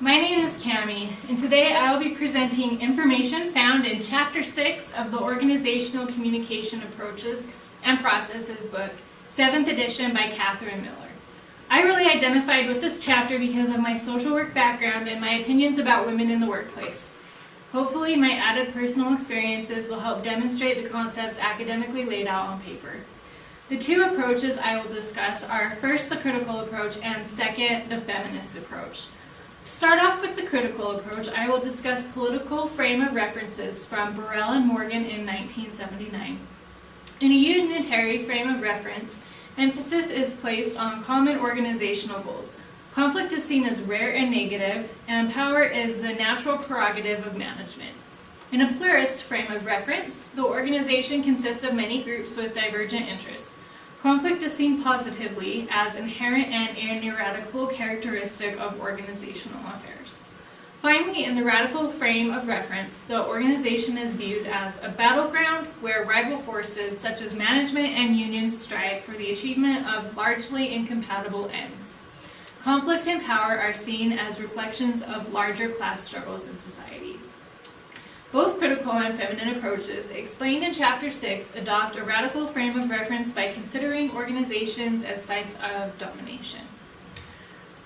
My name is Cami, and today I will be presenting information found in Chapter 6 of the Organizational Communication Approaches and Processes book, 7th edition by Catherine Miller. I really identified with this chapter because of my social work background and my opinions about women in the workplace. Hopefully, my added personal experiences will help demonstrate the concepts academically laid out on paper. The two approaches I will discuss are first the critical approach and second the feminist approach. To start off with the critical approach, I will discuss political frame of references from Burrell and Morgan in 1979. In a unitary frame of reference, emphasis is placed on common organizational goals. Conflict is seen as rare and negative, and power is the natural prerogative of management. In a pluralist frame of reference, the organization consists of many groups with divergent interests. Conflict is seen positively as inherent and ineradicable characteristic of organizational affairs. Finally, in the radical frame of reference, the organization is viewed as a battleground where rival forces such as management and unions strive for the achievement of largely incompatible ends. Conflict and power are seen as reflections of larger class struggles in society. Both critical and feminine approaches, explained in Chapter 6, adopt a radical frame of reference by considering organizations as sites of domination.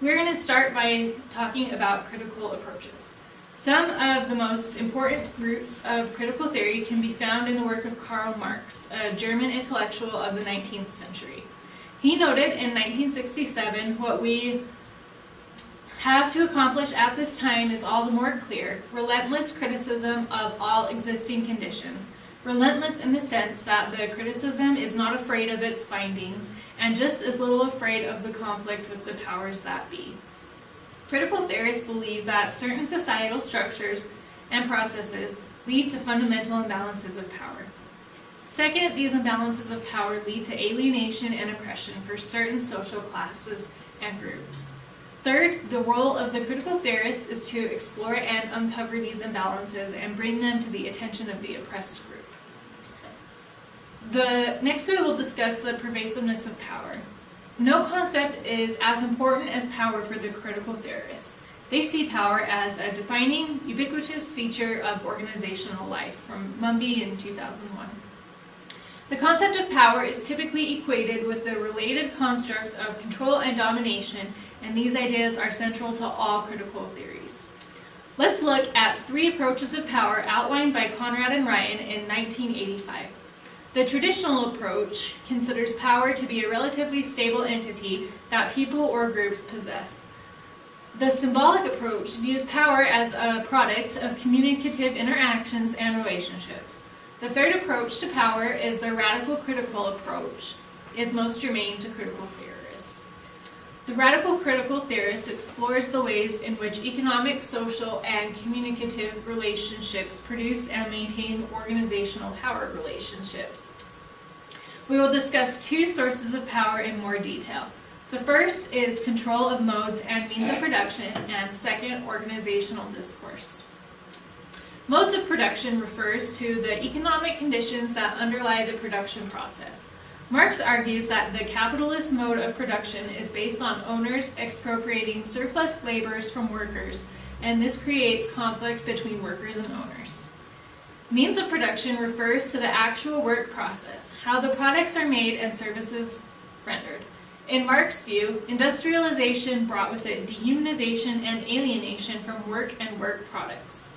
We're going to start by talking about critical approaches. Some of the most important roots of critical theory can be found in the work of Karl Marx, a German intellectual of the 19th century. He noted in 1967, "What we have to accomplish at this time is all the more clear: relentless criticism of all existing conditions." Relentless in the sense that the criticism is not afraid of its findings and just as little afraid of the conflict with the powers that be. Critical theorists believe that certain societal structures and processes lead to fundamental imbalances of power. Second, these imbalances of power lead to alienation and oppression for certain social classes and groups. Third, the role of the critical theorist is to explore and uncover these imbalances and bring them to the attention of the oppressed group. Next we will discuss the pervasiveness of power. No concept is as important as power for the critical theorists. They see power as a defining, ubiquitous feature of organizational life, from Mumby in 2001. The concept of power is typically equated with the related constructs of control and domination, and these ideas are central to all critical theories. Let's look at three approaches of power outlined by Conrad and Ryan in 1985. The traditional approach considers power to be a relatively stable entity that people or groups possess. The symbolic approach views power as a product of communicative interactions and relationships. The third approach to power is the radical critical approach, is most germane to critical theorists. The radical critical theorist explores the ways in which economic, social, and communicative relationships produce and maintain organizational power relationships. We will discuss two sources of power in more detail. The first is control of modes and means of production, and second, organizational discourse. Modes of production refers to the economic conditions that underlie the production process. Marx argues that the capitalist mode of production is based on owners expropriating surplus labors from workers, and this creates conflict between workers and owners. Means of production refers to the actual work process, how the products are made and services rendered. In Marx's view, industrialization brought with it dehumanization and alienation from work and work products.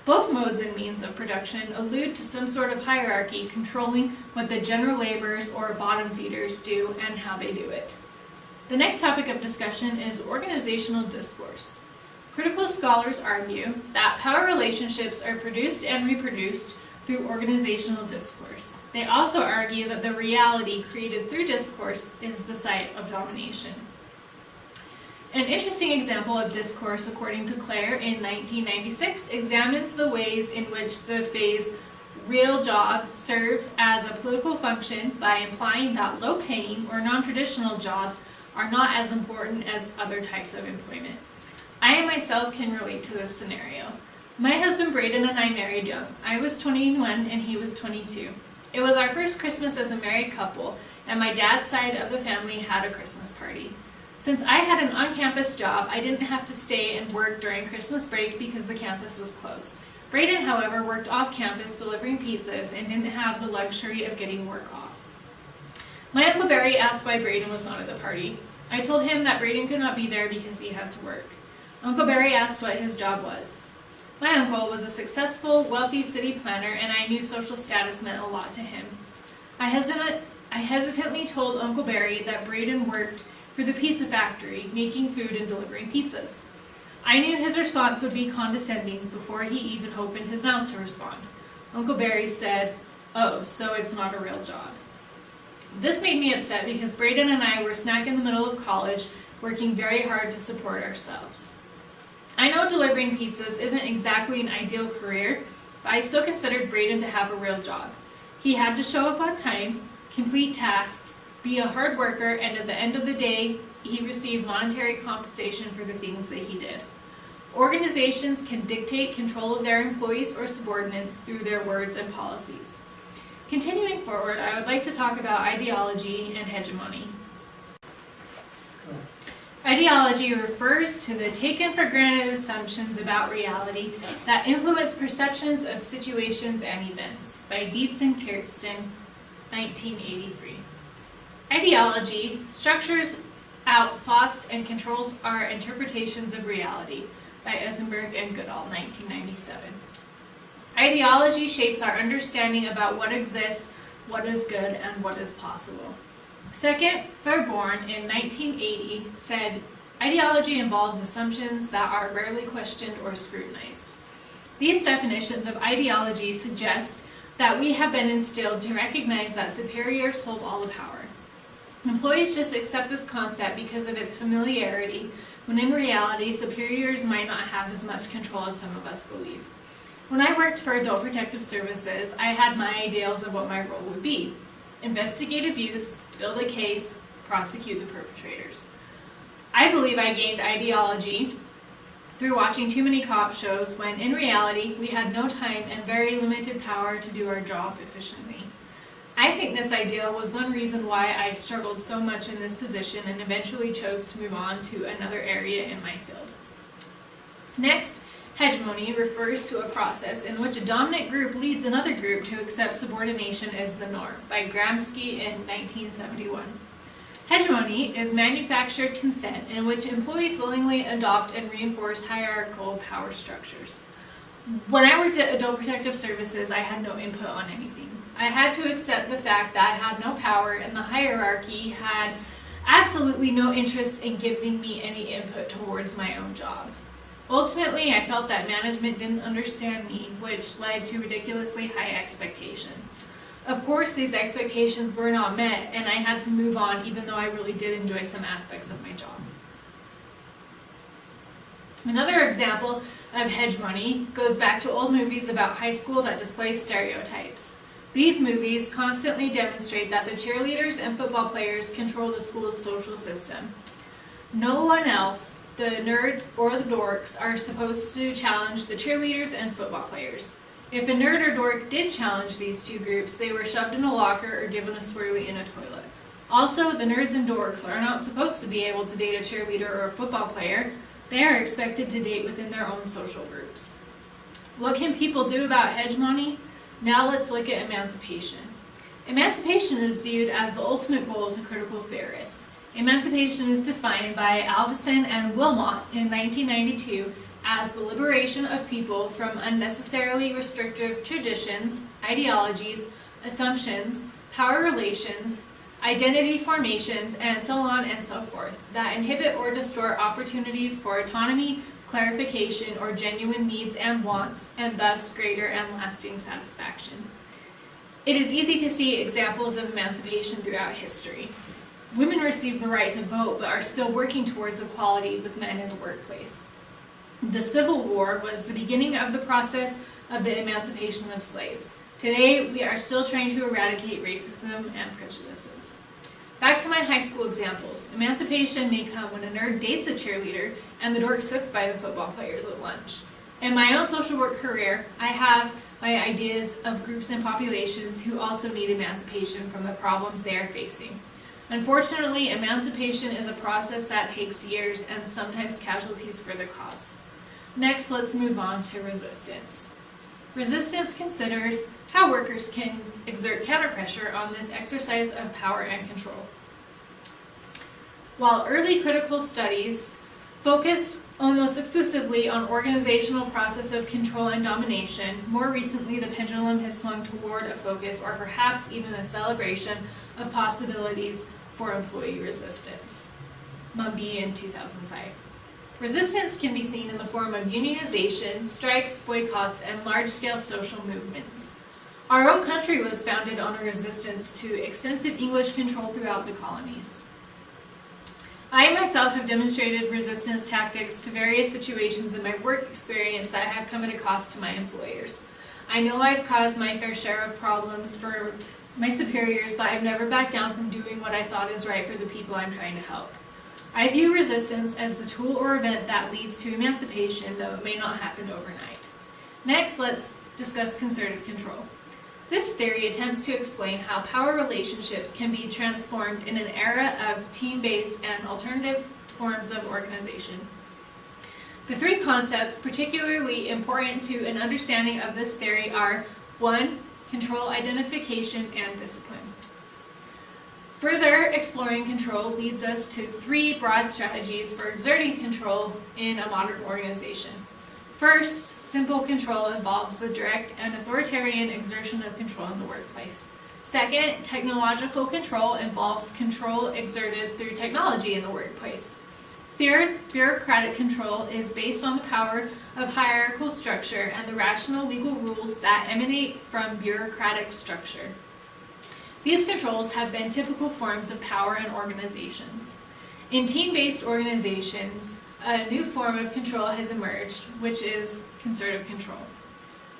Both modes and means of production allude to some sort of hierarchy controlling what the general laborers or bottom feeders do and how they do it. The next topic of discussion is organizational discourse. Critical scholars argue that power relationships are produced and reproduced through organizational discourse. They also argue that the reality created through discourse is the site of domination. An interesting example of discourse, according to Clare in 1996, examines the ways in which the phrase "real job" serves as a political function by implying that low-paying or non-traditional jobs are not as important as other types of employment. I myself can relate to this scenario. My husband Braden and I married young. I was 21 and he was 22. It was our first Christmas as a married couple, and my dad's side of the family had a Christmas party. Since I had an on-campus job, I didn't have to stay and work during Christmas break because the campus was closed. Braden, however, worked off-campus delivering pizzas and didn't have the luxury of getting work off. My Uncle Barry asked why Braden was not at the party. I told him that Braden could not be there because he had to work. Uncle Barry asked what his job was. My uncle was a successful, wealthy city planner, and I knew social status meant a lot to him. I hesitantly told Uncle Barry that Braden worked for the pizza factory, making food and delivering pizzas. I knew his response would be condescending before he even opened his mouth to respond. Uncle Barry said, "Oh, so it's not a real job." This made me upset because Braden and I were smack in the middle of college, working very hard to support ourselves. I know delivering pizzas isn't exactly an ideal career, but I still considered Braden to have a real job. He had to show up on time, complete tasks, be a hard worker, and at the end of the day, he received monetary compensation for the things that he did. Organizations can dictate control of their employees or subordinates through their words and policies. Continuing forward, I would like to talk about ideology and hegemony. Ideology refers to the taken-for-granted assumptions about reality that influence perceptions of situations and events, by Dietz and Kirsten, 1983. Ideology structures out thoughts and controls our interpretations of reality, by Eisenberg and Goodall, 1997. Ideology shapes our understanding about what exists, what is good, and what is possible. Second, Thorborn in 1980 said, "Ideology involves assumptions that are rarely questioned or scrutinized." These definitions of ideology suggest that we have been instilled to recognize that superiors hold all the power. Employees just accept this concept because of its familiarity, when in reality, superiors might not have as much control as some of us believe. When I worked for Adult Protective Services, I had my ideals of what my role would be: investigate abuse, build a case, prosecute the perpetrators. I believe I gained ideology through watching too many cop shows when in reality we had no time and very limited power to do our job efficiently. I think this ideal was one reason why I struggled so much in this position and eventually chose to move on to another area in my field. Next, hegemony refers to a process in which a dominant group leads another group to accept subordination as the norm, by Gramsci in 1971. Hegemony is manufactured consent in which employees willingly adopt and reinforce hierarchical power structures. When I worked at Adult Protective Services, I had no input on anything. I had to accept the fact that I had no power and the hierarchy had absolutely no interest in giving me any input towards my own job. Ultimately, I felt that management didn't understand me, which led to ridiculously high expectations. Of course, these expectations were not met, and I had to move on even though I really did enjoy some aspects of my job. Another example of hegemony goes back to old movies about high school that display stereotypes. These movies constantly demonstrate that the cheerleaders and football players control the school's social system. No one else, the nerds or the dorks, are supposed to challenge the cheerleaders and football players. If a nerd or dork did challenge these two groups, they were shoved in a locker or given a swirly in a toilet. Also, the nerds and dorks are not supposed to be able to date a cheerleader or a football player. They are expected to date within their own social groups. What can people do about hegemony? Now let's look at emancipation. Emancipation is viewed as the ultimate goal to critical theorists. Emancipation is defined by Alvison and Wilmot in 1992 as the liberation of people from unnecessarily restrictive traditions, ideologies, assumptions, power relations, identity formations, and so on and so forth, that inhibit or distort opportunities for autonomy, clarification, or genuine needs and wants, and thus greater and lasting satisfaction. It is easy to see examples of emancipation throughout history. Women received the right to vote but are still working towards equality with men in the workplace. The Civil War was the beginning of the process of the emancipation of slaves. Today, we are still trying to eradicate racism and prejudices. Back to my high school examples. Emancipation may come when a nerd dates a cheerleader and the dork sits by the football players at lunch. In my own social work career, I have my ideas of groups and populations who also need emancipation from the problems they are facing. Unfortunately, emancipation is a process that takes years and sometimes casualties for the cause. Next, let's move on to resistance. Resistance considers how workers can exert counterpressure on this exercise of power and control. While early critical studies focused almost exclusively on organizational process of control and domination, more recently the pendulum has swung toward a focus or perhaps even a celebration of possibilities for employee resistance. Mumby in 2005. Resistance can be seen in the form of unionization, strikes, boycotts, and large-scale social movements. Our own country was founded on a resistance to extensive English control throughout the colonies. I myself have demonstrated resistance tactics to various situations in my work experience that have come at a cost to my employers. I know I've caused my fair share of problems for my superiors, but I've never backed down from doing what I thought is right for the people I'm trying to help. I view resistance as the tool or event that leads to emancipation, though it may not happen overnight. Next, let's discuss concerted control. This theory attempts to explain how power relationships can be transformed in an era of team-based and alternative forms of organization. The three concepts particularly important to an understanding of this theory are 1. Control, identification, and discipline. Further exploring control leads us to 3 broad strategies for exerting control in a modern organization. First, simple control involves the direct and authoritarian exertion of control in the workplace. Second, technological control involves control exerted through technology in the workplace. Third, bureaucratic control is based on the power of hierarchical structure and the rational legal rules that emanate from bureaucratic structure. These controls have been typical forms of power in organizations. In team-based organizations, a new form of control has emerged, which is concerted control.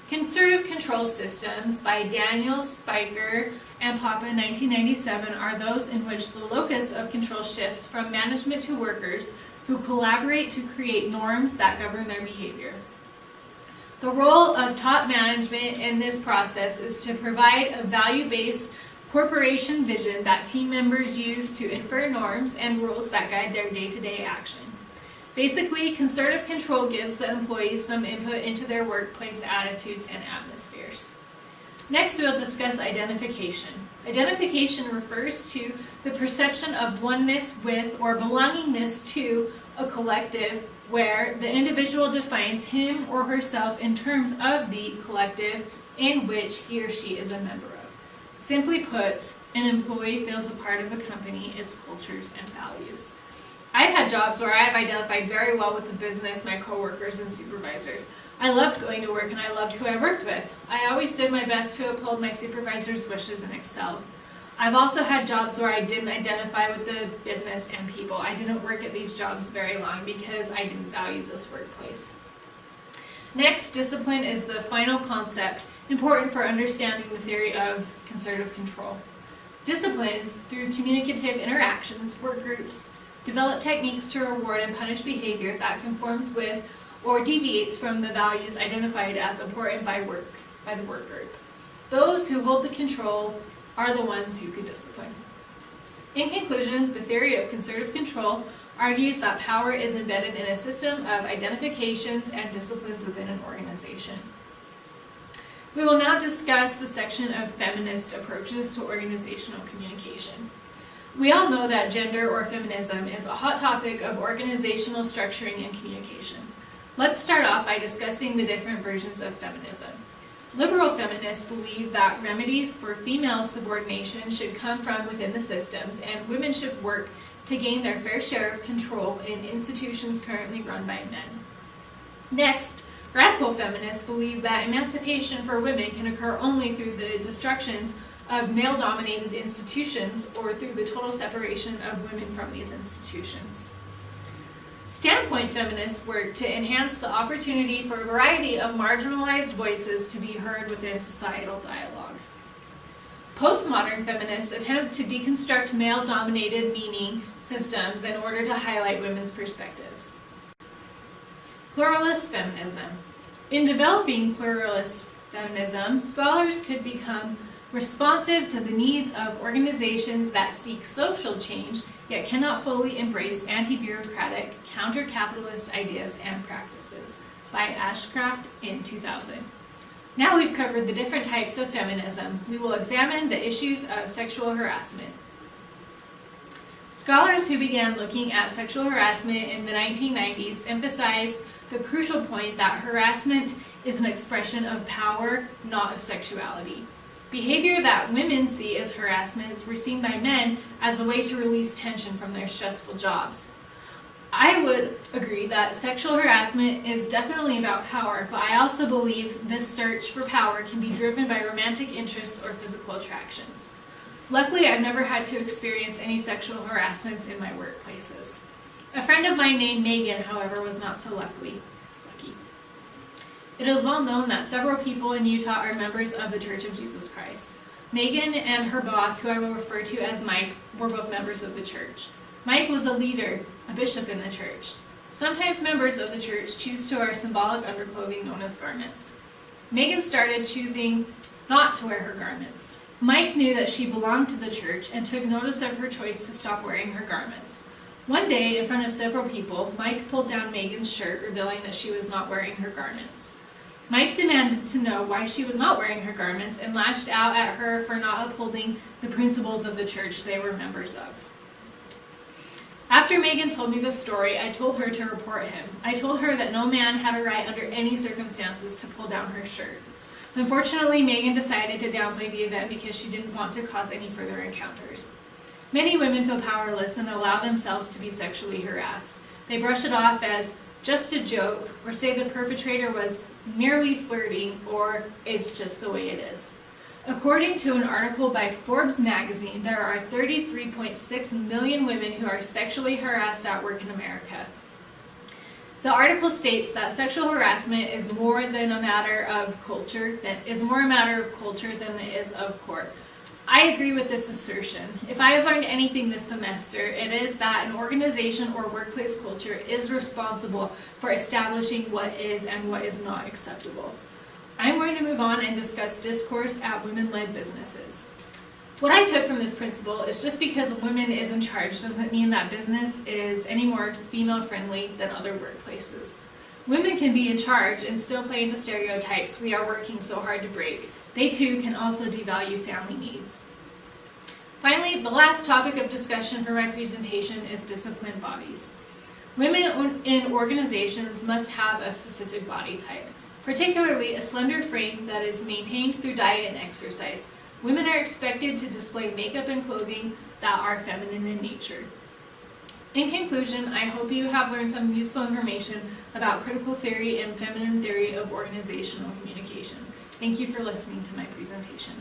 Concerted control systems by Daniels, Spiker, and Papa in 1997 are those in which the locus of control shifts from management to workers who collaborate to create norms that govern their behavior. The role of top management in this process is to provide a value-based corporation vision that team members use to infer norms and rules that guide their day-to-day action. Basically, concerted control gives the employees some input into their workplace attitudes and atmospheres. Next, we'll discuss identification. Identification refers to the perception of oneness with or belongingness to a collective where the individual defines him or herself in terms of the collective in which he or she is a member of. Simply put, an employee feels a part of a company, its cultures, and values. I've had jobs where I've identified very well with the business, my coworkers, and supervisors. I loved going to work and I loved who I worked with. I always did my best to uphold my supervisor's wishes and excelled. I've also had jobs where I didn't identify with the business and people. I didn't work at these jobs very long because I didn't value this workplace. Next, discipline is the final concept important for understanding the theory of concerted control. Discipline, through communicative interactions, work groups, develop techniques to reward and punish behavior that conforms with or deviates from the values identified as important by the work group. Those who hold the control are the ones who can discipline. In conclusion, the theory of concerted control argues that power is embedded in a system of identifications and disciplines within an organization. We will now discuss the section of feminist approaches to organizational communication. We all know that gender or feminism is a hot topic of organizational structuring and communication. Let's start off by discussing the different versions of feminism. Liberal feminists believe that remedies for female subordination should come from within the systems, and women should work to gain their fair share of control in institutions currently run by men. Next, radical feminists believe that emancipation for women can occur only through the destructions of male-dominated institutions or through the total separation of women from these institutions. Standpoint feminists work to enhance the opportunity for a variety of marginalized voices to be heard within societal dialogue. Postmodern feminists attempt to deconstruct male-dominated meaning systems in order to highlight women's perspectives. Pluralist feminism. In developing pluralist feminism, scholars could become responsive to the needs of organizations that seek social change, yet cannot fully embrace anti-bureaucratic, counter-capitalist ideas and practices, by Ashcraft in 2000. Now we've covered the different types of feminism, we will examine the issues of sexual harassment. Scholars who began looking at sexual harassment in the 1990s emphasized the crucial point that harassment is an expression of power, not of sexuality. Behavior that women see as harassment were seen by men as a way to release tension from their stressful jobs. I would agree that sexual harassment is definitely about power, but I also believe this search for power can be driven by romantic interests or physical attractions. Luckily, I've never had to experience any sexual harassments in my workplaces. A friend of mine named Megan, however, was not so lucky. It is well known that several people in Utah are members of the Church of Jesus Christ. Megan and her boss, who I will refer to as Mike, were both members of the church. Mike was a leader, a bishop in the church. Sometimes members of the church choose to wear symbolic underclothing known as garments. Megan started choosing not to wear her garments. Mike knew that she belonged to the church and took notice of her choice to stop wearing her garments. One day, in front of several people, Mike pulled down Megan's shirt, revealing that she was not wearing her garments. Mike demanded to know why she was not wearing her garments and lashed out at her for not upholding the principles of the church they were members of. After Megan told me this story, I told her to report him. I told her that no man had a right under any circumstances to pull down her shirt. Unfortunately, Megan decided to downplay the event because she didn't want to cause any further encounters. Many women feel powerless and allow themselves to be sexually harassed. They brush it off as just a joke, or say the perpetrator was merely flirting, or it's just the way it is. According to an article by Forbes magazine, there are 33.6 million women who are sexually harassed at work in America. The article states that sexual harassment is more a matter of culture than it is of court. I agree with this assertion. If I have learned anything this semester, it is that an organization or workplace culture is responsible for establishing what is and what is not acceptable. I'm going to move on and discuss discourse at women-led businesses. What I took from this principle is just because a woman is in charge doesn't mean that business is any more female-friendly than other workplaces. Women can be in charge and still play into stereotypes we are working so hard to break. They too can also devalue family needs. Finally, the last topic of discussion for my presentation is disciplined bodies. Women in organizations must have a specific body type, particularly a slender frame that is maintained through diet and exercise. Women are expected to display makeup and clothing that are feminine in nature. In conclusion, I hope you have learned some useful information about critical theory and feminine theory of organizational communication. Thank you for listening to my presentation.